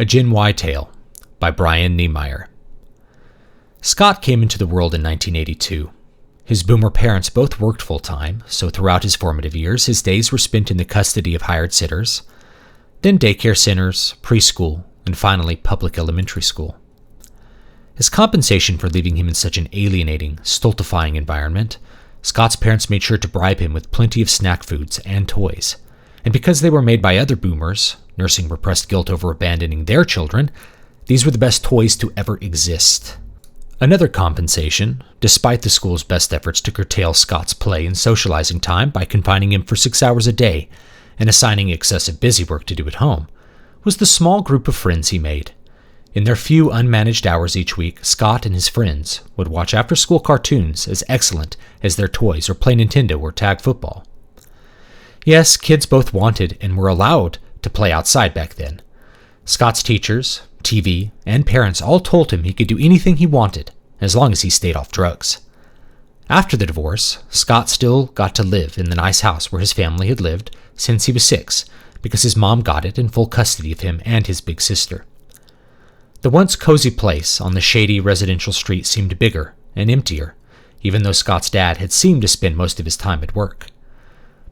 A Gin Whitetail by Brian Niemeyer. Scott came into the world in 1982. His boomer parents both worked full-time, so throughout his formative years, his days were spent in the custody of hired sitters, then daycare centers, preschool, and finally public elementary school. As compensation for leaving him in such an alienating, stultifying environment, Scott's parents made sure to bribe him with plenty of snack foods and toys. And because they were made by other boomers, nursing repressed guilt over abandoning their children, these were the best toys to ever exist. Another compensation, despite the school's best efforts to curtail Scott's play and socializing time by confining him for 6 hours a day and assigning excessive busy work to do at home, was the small group of friends he made. In their few unmanaged hours each week, Scott and his friends would watch after-school cartoons as excellent as their toys or play Nintendo or tag football. Yes, kids both wanted and were allowed to play outside back then. Scott's teachers, TV, and parents all told him he could do anything he wanted, as long as he stayed off drugs. After the divorce, Scott still got to live in the nice house where his family had lived since he was 6, because his mom got it in full custody of him and his big sister. The once cozy place on the shady residential street seemed bigger and emptier, even though Scott's dad had seemed to spend most of his time at work.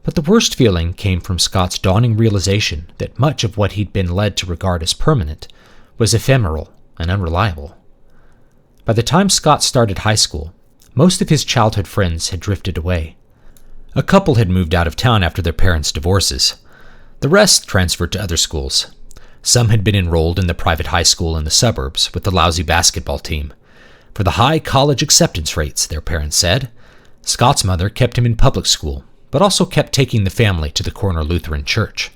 But the worst feeling came from Scott's dawning realization that much of what he'd been led to regard as permanent was ephemeral and unreliable. By the time Scott started high school, most of his childhood friends had drifted away. A couple had moved out of town after their parents' divorces. The rest transferred to other schools. Some had been enrolled in the private high school in the suburbs with the lousy basketball team. For the high college acceptance rates, their parents said. Scott's mother kept him in public school, but also kept taking the family to the corner Lutheran church.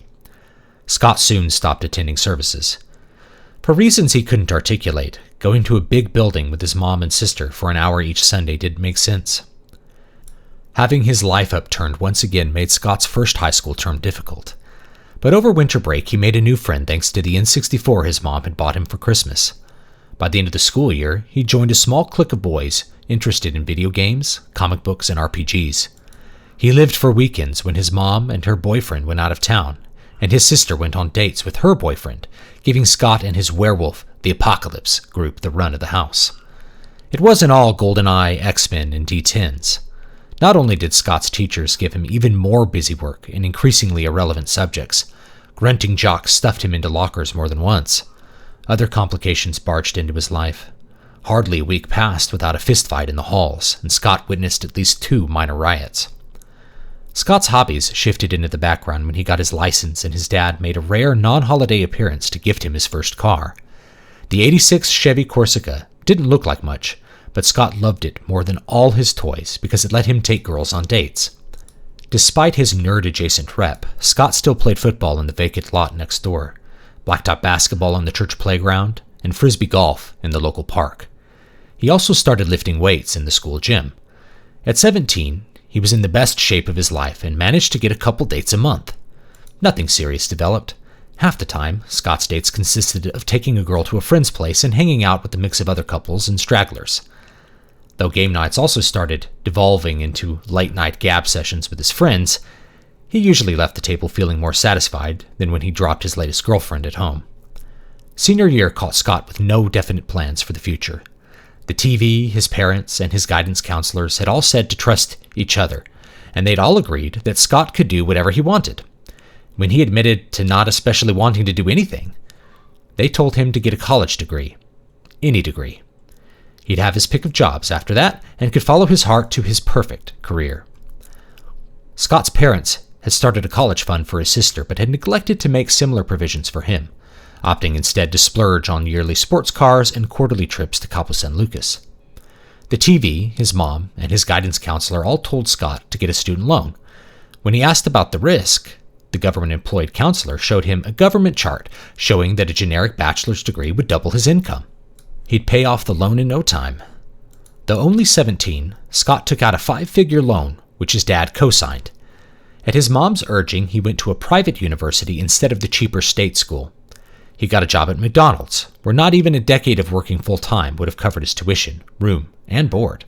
Scott soon stopped attending services. For reasons he couldn't articulate, going to a big building with his mom and sister for an hour each Sunday didn't make sense. Having his life upturned once again made Scott's first high school term difficult. But over winter break, he made a new friend thanks to the N64 his mom had bought him for Christmas. By the end of the school year, he joined a small clique of boys interested in video games, comic books, and RPGs. He lived for weekends when his mom and her boyfriend went out of town, and his sister went on dates with her boyfriend, giving Scott and his werewolf, the Apocalypse group, the run of the house. It wasn't all GoldenEye, X-Men, and D10s. Not only did Scott's teachers give him even more busy work in increasingly irrelevant subjects, grunting jocks stuffed him into lockers more than once. Other complications barged into his life. Hardly a week passed without a fistfight in the halls, and Scott witnessed at least 2 minor riots. Scott's hobbies shifted into the background when he got his license and his dad made a rare non-holiday appearance to gift him his first car. The '86 Chevy Corsica didn't look like much, but Scott loved it more than all his toys because it let him take girls on dates. Despite his nerd-adjacent rep, Scott still played football in the vacant lot next door, blacktop basketball on the church playground, and frisbee golf in the local park. He also started lifting weights in the school gym. At 17, he was in the best shape of his life and managed to get a couple dates a month. Nothing serious developed. Half the time, Scott's dates consisted of taking a girl to a friend's place and hanging out with a mix of other couples and stragglers. Though game nights also started devolving into late-night gab sessions with his friends, he usually left the table feeling more satisfied than when he dropped his latest girlfriend at home. Senior year caught Scott with no definite plans for the future. The TV, his parents, and his guidance counselors had all said to trust each other, and they'd all agreed that Scott could do whatever he wanted. When he admitted to not especially wanting to do anything, they told him to get a college degree. Any degree. He'd have his pick of jobs after that and could follow his heart to his perfect career. Scott's parents had started a college fund for his sister but had neglected to make similar provisions for him, opting instead to splurge on yearly sports cars and quarterly trips to Cabo San Lucas. The TV, his mom, and his guidance counselor all told Scott to get a student loan. When he asked about the risk, the government-employed counselor showed him a government chart showing that a generic bachelor's degree would double his income. He'd pay off the loan in no time. Though only 17, Scott took out a 5-figure loan, which his dad co-signed. At his mom's urging, he went to a private university instead of the cheaper state school. He got a job at McDonald's, where not even a decade of working full-time would have covered his tuition, room, and board.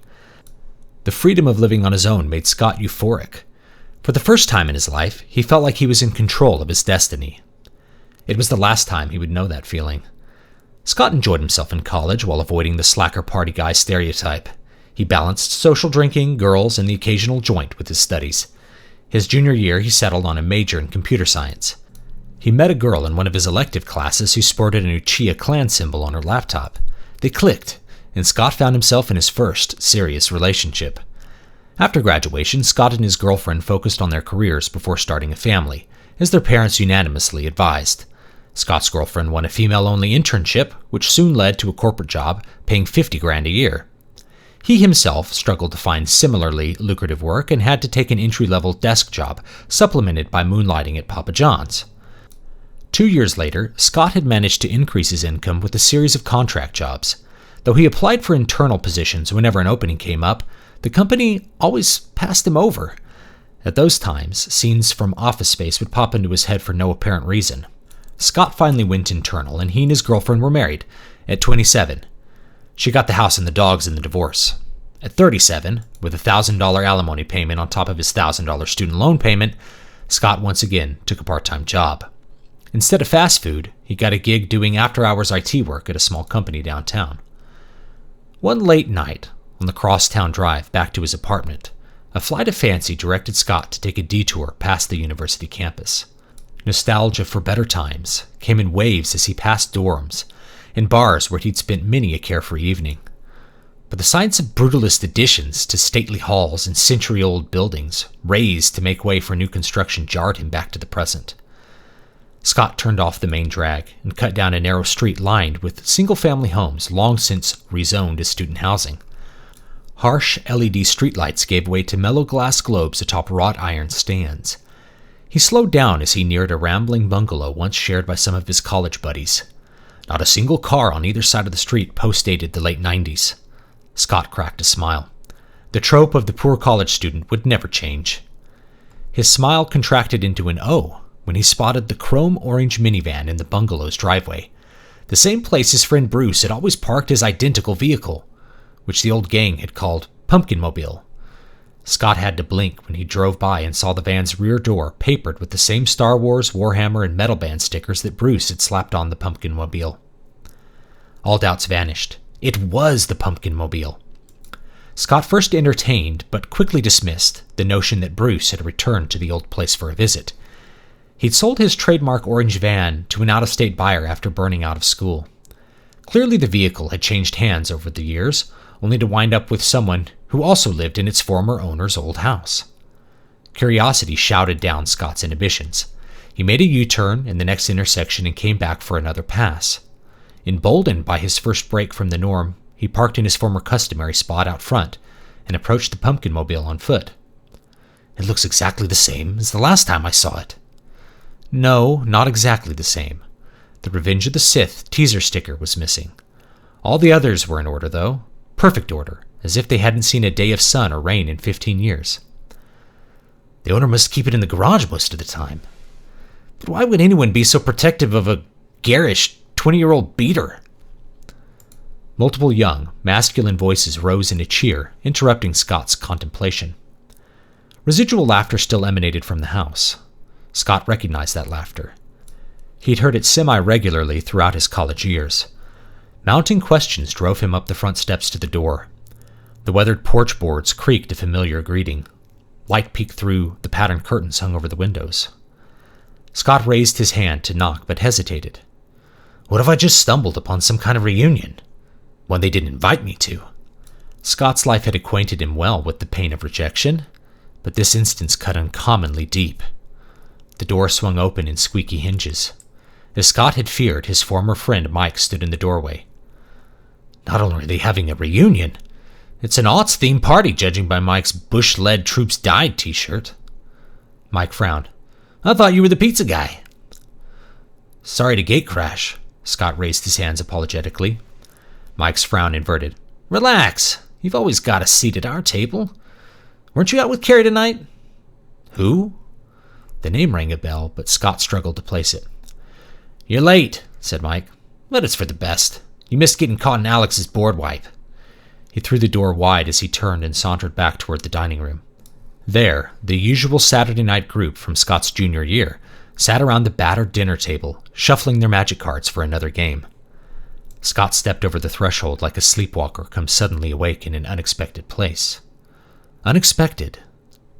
The freedom of living on his own made Scott euphoric. For the first time in his life, he felt like he was in control of his destiny. It was the last time he would know that feeling. Scott enjoyed himself in college while avoiding the slacker party guy stereotype. He balanced social drinking, girls, and the occasional joint with his studies. His junior year, he settled on a major in computer science. He met a girl in one of his elective classes who sported an Uchiha clan symbol on her laptop. They clicked, and Scott found himself in his first serious relationship. After graduation, Scott and his girlfriend focused on their careers before starting a family, as their parents unanimously advised. Scott's girlfriend won a female-only internship, which soon led to a corporate job paying $50,000 a year. He himself struggled to find similarly lucrative work and had to take an entry-level desk job, supplemented by moonlighting at Papa John's. 2 years later, Scott had managed to increase his income with a series of contract jobs. Though he applied for internal positions whenever an opening came up, the company always passed him over. At those times, scenes from Office Space would pop into his head for no apparent reason. Scott finally went internal, and he and his girlfriend were married at 27. She got the house and the dogs in the divorce. At 37, with a $1,000 alimony payment on top of his $1,000 student loan payment, Scott once again took a part-time job. Instead of fast food, he got a gig doing after-hours IT work at a small company downtown. One late night, on the crosstown drive back to his apartment, a flight of fancy directed Scott to take a detour past the university campus. Nostalgia for better times came in waves as he passed dorms and bars where he'd spent many a carefree evening. But the sights of brutalist additions to stately halls and century-old buildings raised to make way for new construction jarred him back to the present. Scott turned off the main drag and cut down a narrow street lined with single-family homes long since rezoned as student housing. Harsh LED streetlights gave way to mellow glass globes atop wrought iron stands. He slowed down as he neared a rambling bungalow once shared by some of his college buddies. Not a single car on either side of the street postdated the late 90s. Scott cracked a smile. The trope of the poor college student would never change. His smile contracted into an O when he spotted the chrome-orange minivan in the bungalow's driveway, the same place his friend Bruce had always parked his identical vehicle, which the old gang had called Pumpkinmobile. Scott had to blink when he drove by and saw the van's rear door papered with the same Star Wars, Warhammer, and Metal Band stickers that Bruce had slapped on the Pumpkinmobile. All doubts vanished. It was the Pumpkinmobile. Scott first entertained, but quickly dismissed, the notion that Bruce had returned to the old place for a visit. He'd sold his trademark orange van to an out-of-state buyer after burning out of school. Clearly the vehicle had changed hands over the years, only to wind up with someone who also lived in its former owner's old house. Curiosity shouted down Scott's inhibitions. He made a U-turn in the next intersection and came back for another pass. Emboldened by his first break from the norm, he parked in his former customary spot out front and approached the Pumpkinmobile on foot. "It looks exactly the same as the last time I saw it." No, not exactly the same. The Revenge of the Sith teaser sticker was missing. All the others were in order, though. Perfect order, as if they hadn't seen a day of sun or rain in 15 years. The owner must keep it in the garage most of the time. But why would anyone be so protective of a garish 20-year-old beater? Multiple young, masculine voices rose in a cheer, interrupting Scott's contemplation. Residual laughter still emanated from the house. Scott recognized that laughter. He'd heard it semi-regularly throughout his college years. Mounting questions drove him up the front steps to the door. The weathered porch boards creaked a familiar greeting. Light peeked through the patterned curtains hung over the windows. Scott raised his hand to knock, but hesitated. What if I just stumbled upon some kind of reunion? One they didn't invite me to. Scott's life had acquainted him well with the pain of rejection, but this instance cut uncommonly deep. The door swung open in squeaky hinges. As Scott had feared, his former friend Mike stood in the doorway. Not only are they having a reunion, it's an aughts-themed party, judging by Mike's Bush-led Troops Died t-shirt. Mike frowned. I thought you were the pizza guy. Sorry to gate crash. Scott raised his hands apologetically. Mike's frown inverted. Relax. You've always got a seat at our table. Weren't you out with Carrie tonight? Who? The name rang a bell, but Scott struggled to place it. You're late, said Mike. But it's for the best. You missed getting caught in Alex's board wipe. He threw the door wide as he turned and sauntered back toward the dining room. There, the usual Saturday night group from Scott's junior year sat around the battered dinner table, shuffling their magic cards for another game. Scott stepped over the threshold like a sleepwalker come suddenly awake in an unexpected place. Unexpected,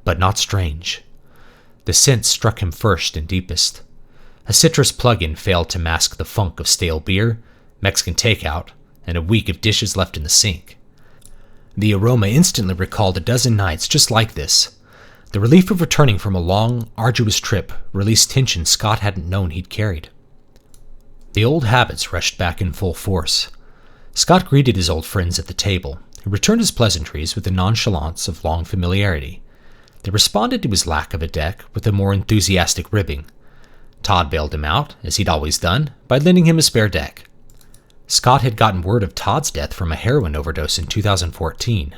but not strange. The scent struck him first and deepest. A citrus plug-in failed to mask the funk of stale beer, Mexican takeout, and a week of dishes left in the sink. The aroma instantly recalled a dozen nights just like this. The relief of returning from a long, arduous trip released tension Scott hadn't known he'd carried. The old habits rushed back in full force. Scott greeted his old friends at the table. He returned his pleasantries with the nonchalance of long familiarity. They responded to his lack of a deck with a more enthusiastic ribbing. Todd bailed him out, as he'd always done, by lending him a spare deck. Scott had gotten word of Todd's death from a heroin overdose in 2014.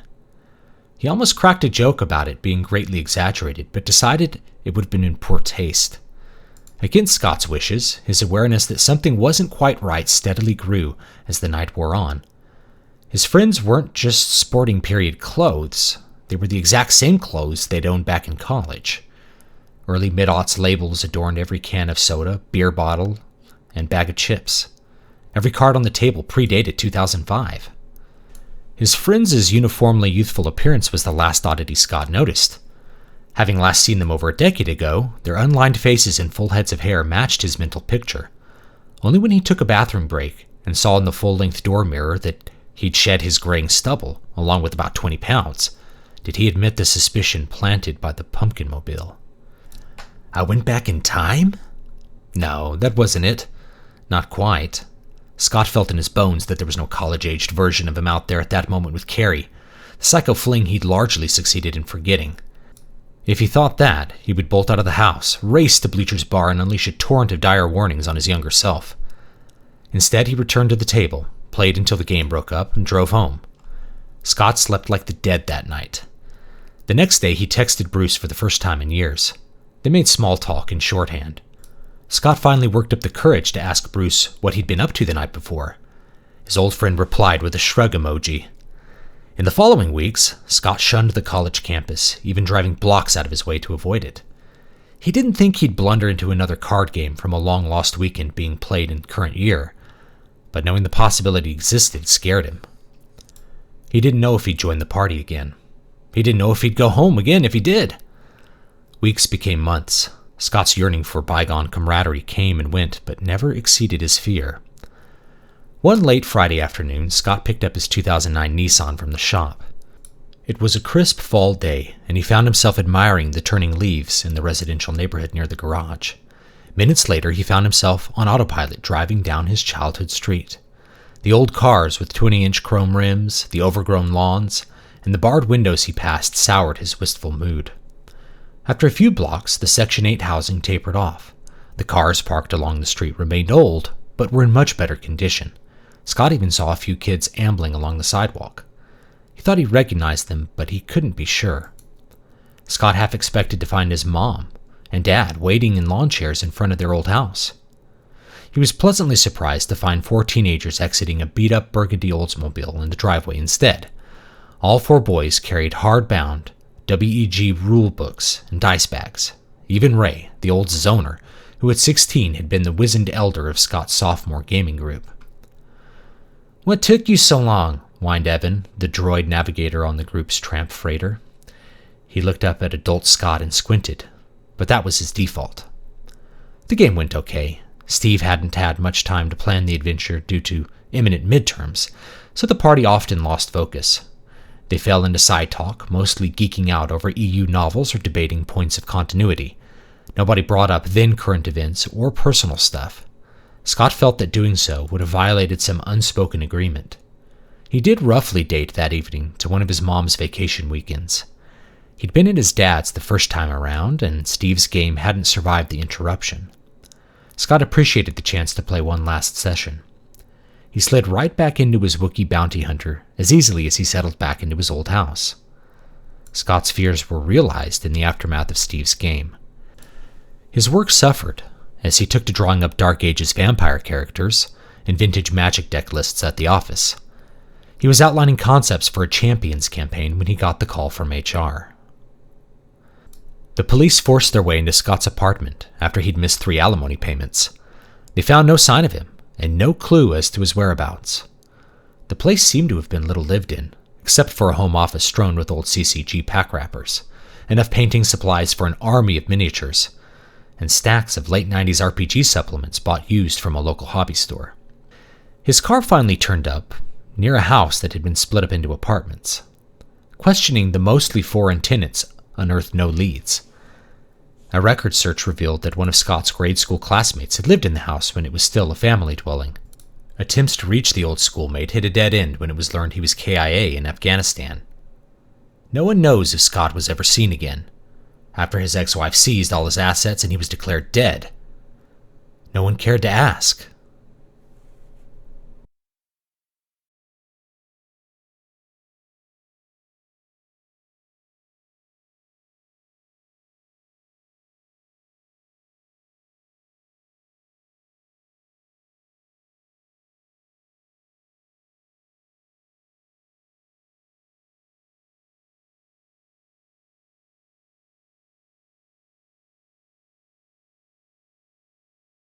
He almost cracked a joke about it being greatly exaggerated, but decided it would have been in poor taste. Against Scott's wishes, his awareness that something wasn't quite right steadily grew as the night wore on. His friends weren't just sporting period clothes. They were the exact same clothes they'd owned back in college. Early mid-aughts labels adorned every can of soda, beer bottle, and bag of chips. Every card on the table predated 2005. His friends' uniformly youthful appearance was the last oddity Scott noticed. Having last seen them over a decade ago, their unlined faces and full heads of hair matched his mental picture. Only when he took a bathroom break and saw in the full-length door mirror that he'd shed his graying stubble, along with about 20 pounds, did he admit the suspicion planted by the pumpkin mobile. I went back in time? No, that wasn't it. Not quite. Scott felt in his bones that there was no college-aged version of him out there at that moment with Carrie, the psycho fling he'd largely succeeded in forgetting. If he thought that, he would bolt out of the house, race to Bleacher's Bar, and unleash a torrent of dire warnings on his younger self. Instead, he returned to the table, played until the game broke up, and drove home. Scott slept like the dead that night. The next day, he texted Bruce for the first time in years. They made small talk in shorthand. Scott finally worked up the courage to ask Bruce what he'd been up to the night before. His old friend replied with a shrug emoji. In the following weeks, Scott shunned the college campus, even driving blocks out of his way to avoid it. He didn't think he'd blunder into another card game from a long-lost weekend being played in current year, but knowing the possibility existed scared him. He didn't know if he'd join the party again. He didn't know if he'd go home again if he did. Weeks became months. Scott's yearning for bygone camaraderie came and went, but never exceeded his fear. One late Friday afternoon, Scott picked up his 2009 Nissan from the shop. It was a crisp fall day, and he found himself admiring the turning leaves in the residential neighborhood near the garage. Minutes later, he found himself on autopilot driving down his childhood street. The old cars with 20-inch chrome rims, the overgrown lawns, and the barred windows he passed soured his wistful mood. After a few blocks, the Section 8 housing tapered off. The cars parked along the street remained old, but were in much better condition. Scott even saw a few kids ambling along the sidewalk. He thought he recognized them, but he couldn't be sure. Scott half expected to find his mom and dad waiting in lawn chairs in front of their old house. He was pleasantly surprised to find 4 teenagers exiting a beat-up burgundy Oldsmobile in the driveway instead. All 4 boys carried hard-bound WEG rule books and dice bags. Even Ray, the old zoner, who at 16 had been the wizened elder of Scott's sophomore gaming group. "What took you so long?" whined Evan, the droid navigator on the group's tramp freighter. He looked up at adult Scott and squinted, but that was his default. The game went okay. Steve hadn't had much time to plan the adventure due to imminent midterms, so the party often lost focus. They fell into side talk, mostly geeking out over EU novels or debating points of continuity. Nobody brought up then-current events or personal stuff. Scott felt that doing so would have violated some unspoken agreement. He did roughly date that evening to one of his mom's vacation weekends. He'd been at his dad's the first time around, and Steve's game hadn't survived the interruption. Scott appreciated the chance to play one last session. He slid right back into his Wookiee bounty hunter as easily as he settled back into his old house. Scott's fears were realized in the aftermath of Steve's game. His work suffered as he took to drawing up Dark Ages vampire characters and vintage magic deck lists at the office. He was outlining concepts for a Champions campaign when he got the call from HR. The police forced their way into Scott's apartment after he'd missed 3 alimony payments. They found no sign of him, and no clue as to his whereabouts. The place seemed to have been little lived in, except for a home office strewn with old CCG pack wrappers, enough painting supplies for an army of miniatures, and stacks of late 90s RPG supplements bought used from a local hobby store. His car finally turned up, near a house that had been split up into apartments. Questioning the mostly foreign tenants unearthed no leads. A record search revealed that one of Scott's grade school classmates had lived in the house when it was still a family dwelling. Attempts to reach the old schoolmate hit a dead end when it was learned he was KIA in Afghanistan. No one knows if Scott was ever seen again, after his ex-wife seized all his assets and he was declared dead. No one cared to ask,